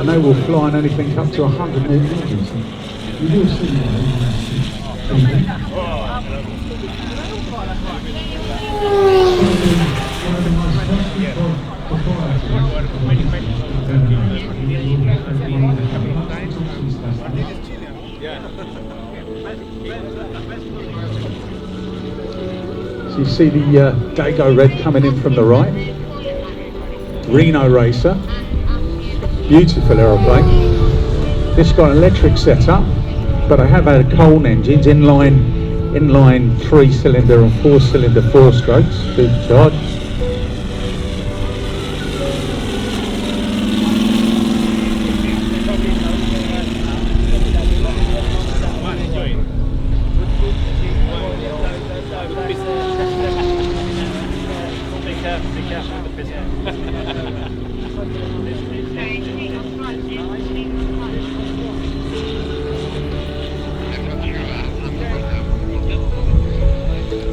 and they will fly on anything up to 100 newton inches. You do see So you see the Dago Red coming in from the right. Reno Racer. Beautiful aeroplane. This got an electric setup, but I have had Colt engines, inline 3-cylinder and 4-cylinder 4-strokes, supercharged.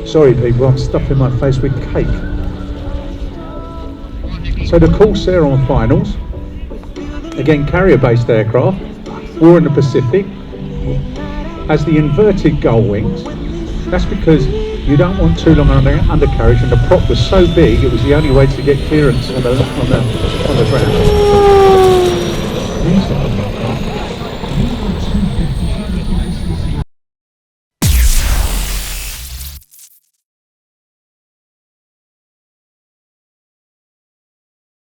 Sorry people, I'm stuffing my face with cake. So the Corsair on finals, again carrier-based aircraft, war in the Pacific, has the inverted gull wings. That's because you don't want too long undercarriage, and the prop was so big it was the only way to get clearance on the ground.